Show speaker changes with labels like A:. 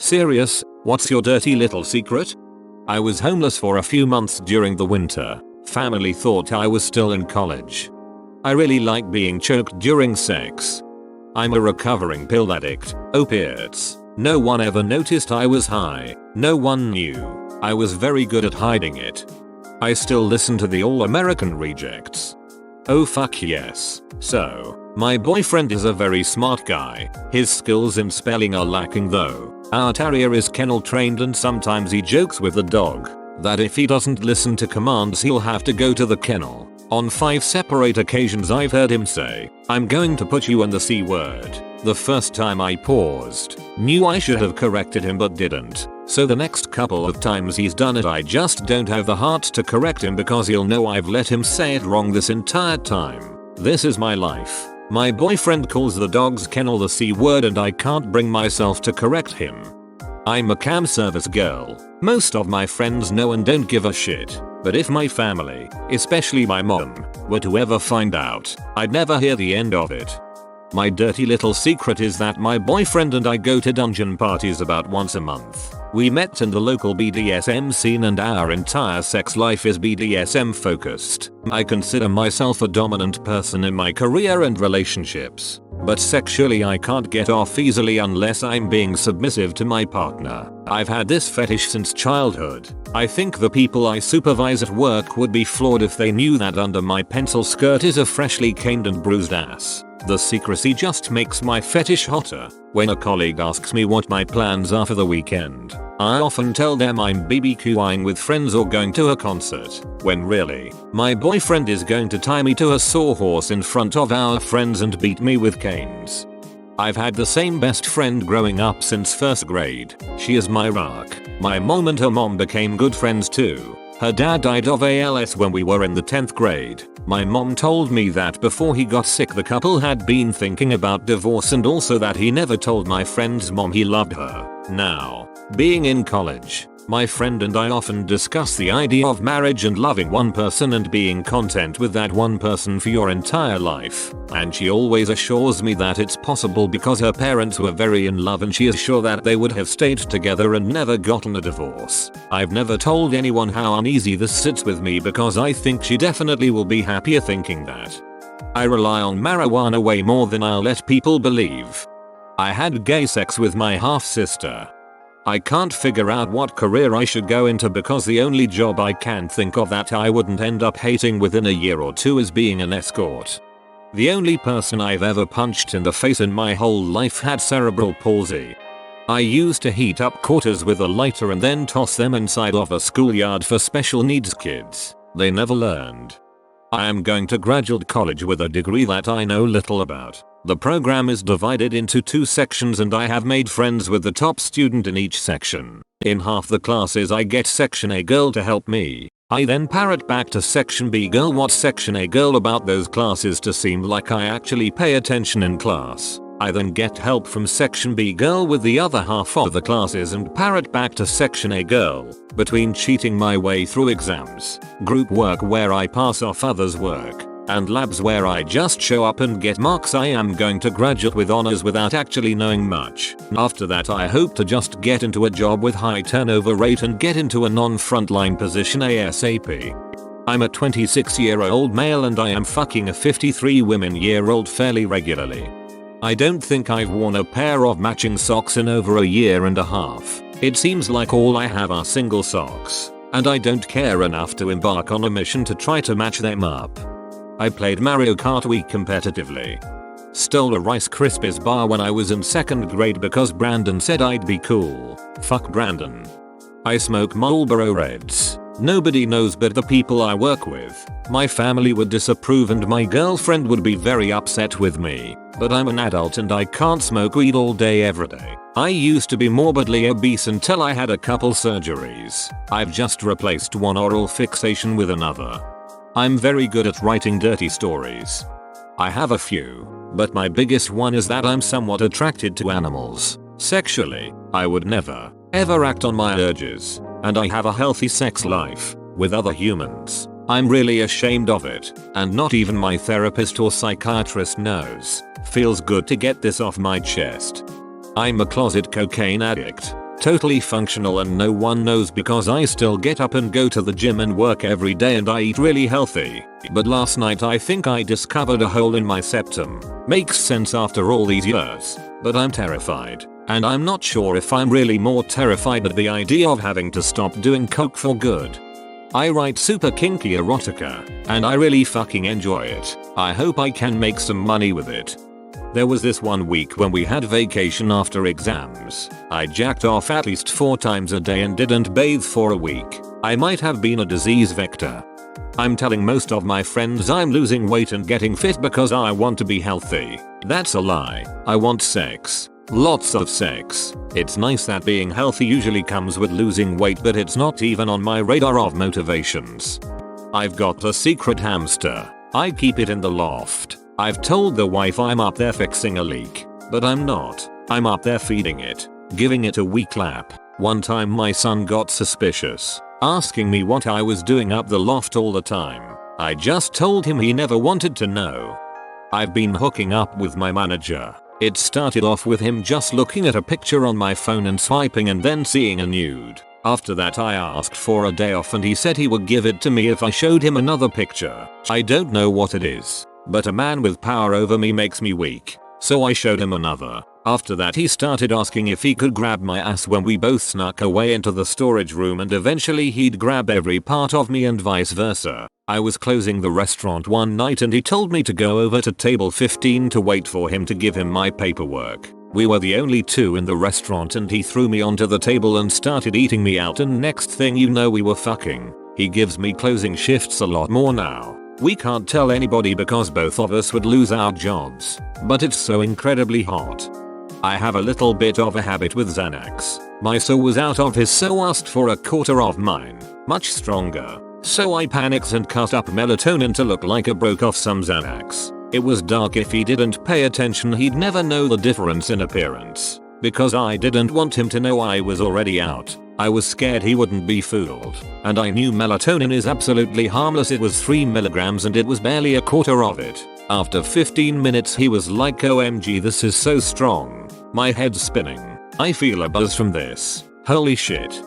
A: Serious, what's your dirty little secret? I was homeless for a few months during the winter. Family thought I was still in college. I really like being choked during sex. I'm a recovering pill addict, opiates. No one ever noticed I was high. No one knew. I was very good at hiding it. I still listen to the All-American Rejects. Oh fuck yes. So, my boyfriend is a very smart guy. His skills in spelling are lacking though. Our terrier is kennel trained and sometimes he jokes with the dog that if he doesn't listen to commands he'll have to go to the kennel. On 5 separate occasions I've heard him say, "I'm going to put you in the C word." The first time I paused, knew I should have corrected him but didn't. So the next couple of times he's done it I just don't have the heart to correct him because he'll know I've let him say it wrong this entire time. This is my life. My boyfriend calls the dog's kennel the C word and I can't bring myself to correct him. I'm a cam service girl. Most of my friends know and don't give a shit. But if my family, especially my mom, were to ever find out, I'd never hear the end of it. My dirty little secret is that my boyfriend and I go to dungeon parties about once a month. We met in the local BDSM scene and our entire sex life is BDSM focused. I consider myself a dominant person in my career and relationships. But sexually I can't get off easily unless I'm being submissive to my partner. I've had this fetish since childhood. I think the people I supervise at work would be floored if they knew that under my pencil skirt is a freshly caned and bruised ass. The secrecy just makes my fetish hotter. When a colleague asks me what my plans are for the weekend, I often tell them I'm BBQing with friends or going to a concert, when really, my boyfriend is going to tie me to a sawhorse in front of our friends and beat me with canes. I've had the same best friend growing up since 1st grade. She is my rock. My mom and her mom became good friends too. Her dad died of ALS when we were in the 10th grade. My mom told me that before he got sick the couple had been thinking about divorce and also that he never told my friend's mom he loved her. Now, being in college, my friend and I often discuss the idea of marriage and loving one person and being content with that one person for your entire life. And she always assures me that it's possible because her parents were very in love and she is sure that they would have stayed together and never gotten a divorce. I've never told anyone how uneasy this sits with me because I think she definitely will be happier thinking that. I rely on marijuana way more than I'll let people believe. I had gay sex with my half-sister. I can't figure out what career I should go into because the only job I can think of that I wouldn't end up hating within a year or two is being an escort. The only person I've ever punched in the face in my whole life had cerebral palsy. I used to heat up quarters with a lighter and then toss them inside of a schoolyard for special needs kids. They never learned. I am going to graduate college with a degree that I know little about. The program is divided into 2 sections and I have made friends with the top student in each section. In half the classes I get section A girl to help me. I then parrot back to section B girl what's section A girl about those classes to seem like I actually pay attention in class. I then get help from section B girl with the other half of the classes and parrot back to section A girl, between cheating my way through exams, group work where I pass off others' work, and labs where I just show up and get marks. I am going to graduate with honors without actually knowing much. After that I hope to just get into a job with high turnover rate and get into a non-frontline position ASAP. I'm a 26-year-old male and I am fucking a 53-women-year-old fairly regularly. I don't think I've worn a pair of matching socks in over a year and a half. It seems like all I have are single socks, and I don't care enough to embark on a mission to try to match them up. I played Mario Kart Wii competitively. Stole a Rice Krispies bar when I was in 2nd grade because Brandon said I'd be cool. Fuck Brandon. I smoke Marlboro Reds. Nobody knows but the people I work with. My family would disapprove and my girlfriend would be very upset with me. But I'm an adult and I can't smoke weed all day every day. I used to be morbidly obese until I had a couple surgeries. I've just replaced one oral fixation with another. I'm very good at writing dirty stories. I have a few, but my biggest one is that I'm somewhat attracted to animals. Sexually, I would never, ever act on my urges, and I have a healthy sex life with other humans. I'm really ashamed of it, and not even my therapist or psychiatrist knows. Feels good to get this off my chest. I'm a closet cocaine addict. totally functional and no one knows because I still get up and go to the gym and work every day and I eat really healthy. But last night I think I discovered a hole in my septum. Makes sense after all these years. But I'm terrified. And I'm not sure if I'm really more terrified at the idea of having to stop doing coke for good. I write super kinky erotica, and I really fucking enjoy it. I hope I can make some money with it. There was this one week when we had vacation after exams. I jacked off at least 4 times a day and didn't bathe for a week. I might have been a disease vector. I'm telling most of my friends I'm losing weight and getting fit because I want to be healthy. That's a lie. I want sex. Lots of sex. It's nice that being healthy usually comes with losing weight, but it's not even on my radar of motivations. I've got a secret hamster. I keep it in the loft. I've told the wife I'm up there fixing a leak, but I'm not. I'm up there feeding it, giving it a weak lap. One time my son got suspicious, asking me what I was doing up the loft all the time. I just told him he never wanted to know. I've been hooking up with my manager. It started off with him just looking at a picture on my phone and swiping and then seeing a nude. After that I asked for a day off and he said he would give it to me if I showed him another picture. I don't know what it is, but a man with power over me makes me weak. So I showed him another. After that he started asking if he could grab my ass when we both snuck away into the storage room, and eventually he'd grab every part of me and vice versa. I was closing the restaurant one night and he told me to go over to table 15 to wait for him to give him my paperwork. We were the only 2 in the restaurant and he threw me onto the table and started eating me out, and next thing you know we were fucking. He gives me closing shifts a lot more now. We can't tell anybody because both of us would lose our jobs, but it's so incredibly hot. I have a little bit of a habit with Xanax. My so was out of his so asked for a quarter of mine, much stronger. So I panicked and cut up melatonin to look like I broke off some Xanax. It was dark. If he didn't pay attention he'd never know the difference in appearance. Because I didn't want him to know I was already out. I was scared he wouldn't be fooled. And I knew melatonin is absolutely harmless. It was 3 milligrams and it was barely a quarter of it. After 15 minutes he was like, OMG, this is so strong. My head's spinning. I feel a buzz from this. Holy shit.